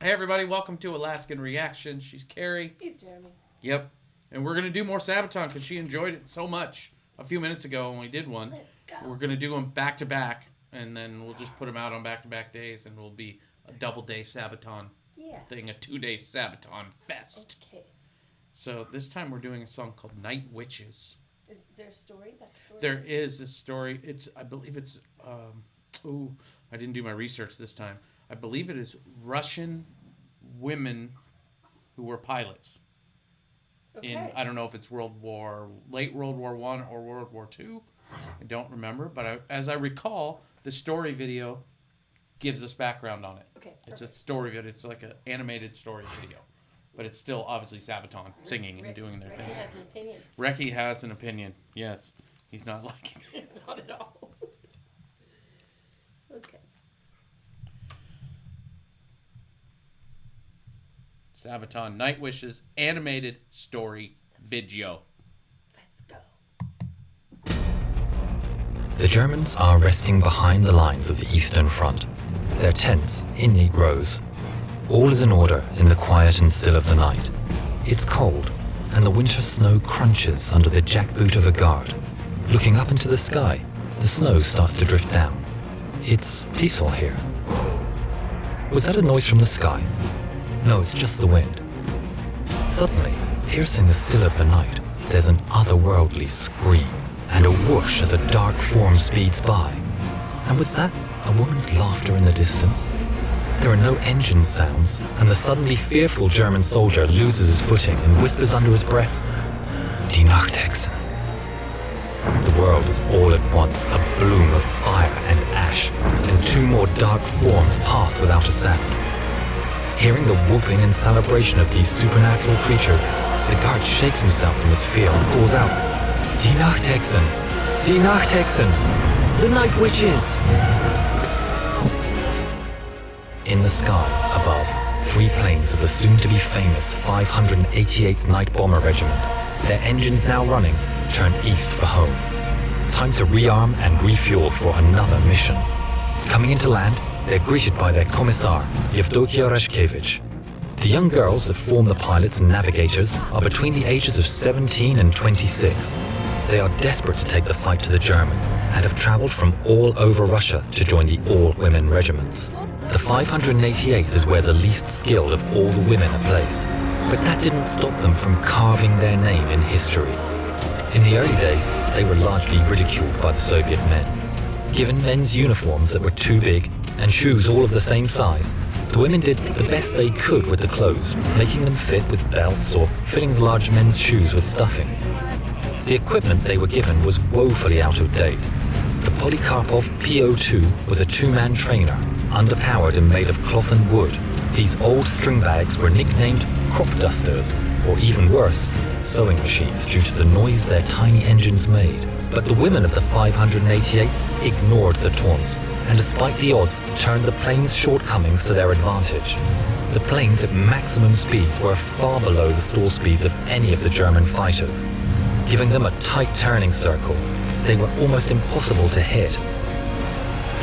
Hey everybody, welcome to Alaskan Reactions. She's Carrie. He's Jeremy. Yep. And we're going to do more Sabaton because she enjoyed it so much a few minutes ago when we did one. Let's go. We're going to do them back to back, and then we'll just put them out on back-to-back days, and we'll be a double-day Sabaton thing, a 2-day Sabaton fest. Okay. So this time we're doing a song called Night Witches. Is there a story? Backstory? There is a story. I believe it's, I didn't do my research this time. I believe it is Russian women who were pilots. Okay. In, I don't know if it's late World War I or World War II. I don't remember, but as I recall, the story video gives us background on it. Okay. It's a story video. It's like an animated story video. But it's still obviously Sabaton singing and doing their thing. Ricky has an opinion. Reki has an opinion, yes. He's not liking it. It's not at all. Okay. Sabaton Night Wishes animated story video. Let's go. The Germans are resting behind the lines of the Eastern Front, their tents in neat rows. All is in order in the quiet and still of the night. It's cold, and the winter snow crunches under the jackboot of a guard. Looking up into the sky, the snow starts to drift down. It's peaceful here. Was that a noise from the sky? No, it's just the wind. Suddenly, piercing the still of the night, there's an otherworldly scream and a whoosh as a dark form speeds by. And was that a woman's laughter in the distance? There are no engine sounds, and the suddenly fearful German soldier loses his footing and whispers under his breath, "Die Nachthexen." The world is all at once a bloom of fire and ash, and two more dark forms pass without a sound. Hearing the whooping and celebration of these supernatural creatures, the guard shakes himself from his fear and calls out, "Die Nachthexen! Die Nachthexen! The Night Witches!" In the sky above, 3 planes of the soon-to-be famous 588th Night Bomber Regiment, their engines now running, turn east for home. Time to rearm and refuel for another mission. Coming into land, they're greeted by their commissar, Yevdokia Rashkevich. The young girls that form the pilots and navigators are between the ages of 17 and 26. They are desperate to take the fight to the Germans and have traveled from all over Russia to join the all-women regiments. The 588th is where the least skilled of all the women are placed, but that didn't stop them from carving their name in history. In the early days, they were largely ridiculed by the Soviet men. Given men's uniforms that were too big and shoes all of the same size, the women did the best they could with the clothes, making them fit with belts or filling the large men's shoes with stuffing. The equipment they were given was woefully out of date. The Polikarpov PO2 was a 2-man trainer, underpowered and made of cloth and wood. These old string bags were nicknamed crop dusters, or even worse, sewing machines due to the noise their tiny engines made. But the women of the 588th ignored the taunts, and despite the odds, turned the plane's shortcomings to their advantage. The planes at maximum speeds were far below the stall speeds of any of the German fighters. Giving them a tight turning circle, they were almost impossible to hit.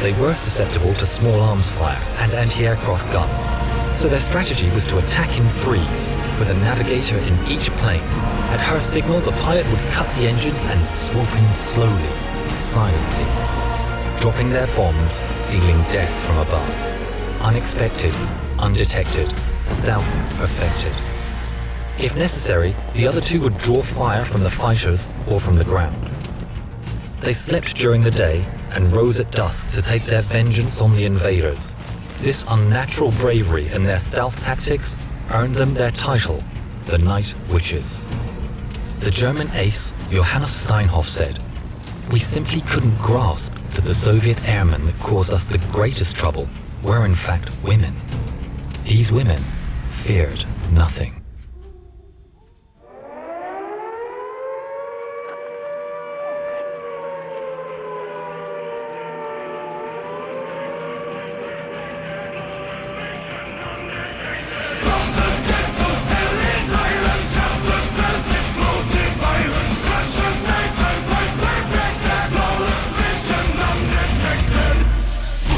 They were susceptible to small arms fire and anti-aircraft guns, so their strategy was to attack in threes, with a navigator in each plane. At her signal, the pilot would cut the engines and swoop in slowly, silently, dropping their bombs, dealing death from above. Unexpected, undetected, stealth perfected. If necessary, the other two would draw fire from the fighters or from the ground. They slept during the day and rose at dusk to take their vengeance on the invaders. This unnatural bravery and their stealth tactics earned them their title, the Night Witches. The German ace, Johannes Steinhoff, said, "We simply couldn't grasp that the Soviet airmen that caused us the greatest trouble were in fact women. These women feared nothing."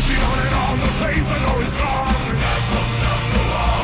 Pushing on and on, the pace I know is gone. We have no stop the war.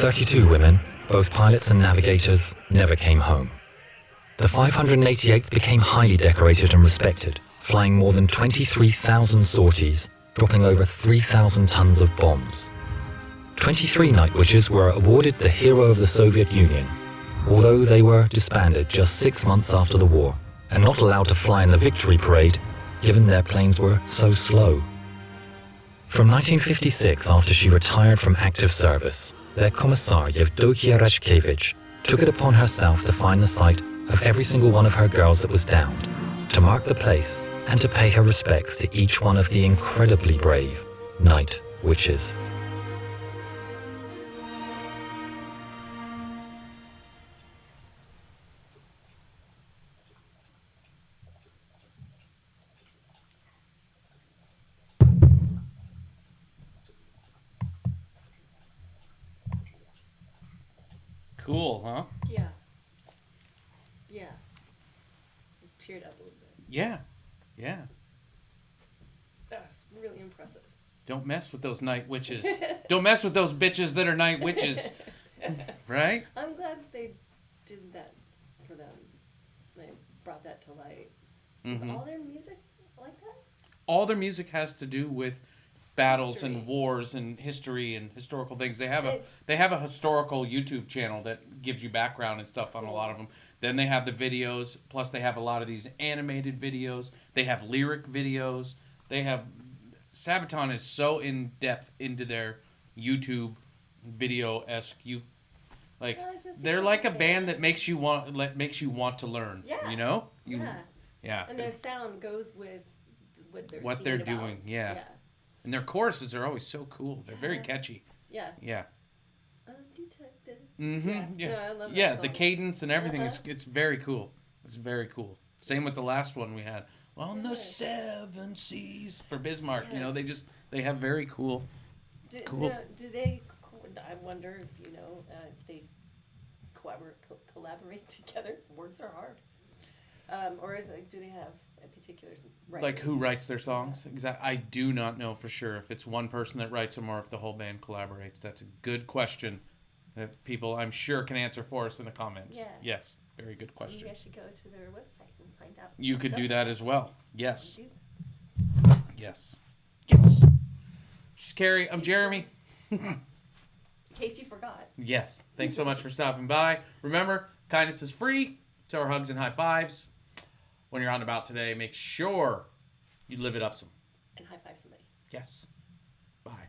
32 women, both pilots and navigators, never came home. The 588th became highly decorated and respected, flying more than 23,000 sorties, dropping over 3,000 tons of bombs. 23 night witches were awarded the Hero of the Soviet Union, although they were disbanded just 6 months after the war and not allowed to fly in the victory parade, given their planes were so slow. From 1956, after she retired from active service, their commissar Yevdokia Rashkevich took it upon herself to find the site of every single one of her girls that was downed, to mark the place and to pay her respects to each one of the incredibly brave night witches. Cool, huh? Yeah. Yeah. Teared up a little bit. Yeah. Yeah. That's really impressive. Don't mess with those night witches. Don't mess with those bitches that are night witches. Right? I'm glad that they did that for them. They brought that to light. Is all their music like that? All their music has to do with battles History. and wars and history and historical things. They have a historical YouTube channel that gives you background and stuff on a lot of them. Then they have the videos, plus they have a lot of these animated videos. They have lyric videos. They have Sabaton is so in depth into their YouTube video-esque. They're like a band that makes you want to learn. Yeah. You know? Yeah. And their sound goes with what they're doing. Yeah. And their choruses are always so cool. They're very catchy. Yeah. Yeah. Undetected. Mm-hmm. Yeah. No, I love that Yeah, song. the cadence and everything it's very cool. It's very cool. Same with the last one we had. On the seven seas for Bismarck. Yes. You know, they have very cool. Cool. Now, do they? I wonder if if they collaborate together. Words are hard. Or is it? Do they have a particular writers? Like who writes their songs? Exactly. I do not know for sure if it's one person that writes them or if the whole band collaborates. That's a good question that people, I'm sure, can answer for us in the comments. Yeah. Yes. Very good question. Maybe I should go to their website and find out. You could do that as well. Yes. Do that. Yes. Yes. She's Carrie. I'm Jeremy. In case you forgot. Yes. Thanks so much for stopping by. Remember, kindness is free. So are hugs and high fives. When you're out and about today, make sure you live it up some. And high five somebody. Yes. Bye.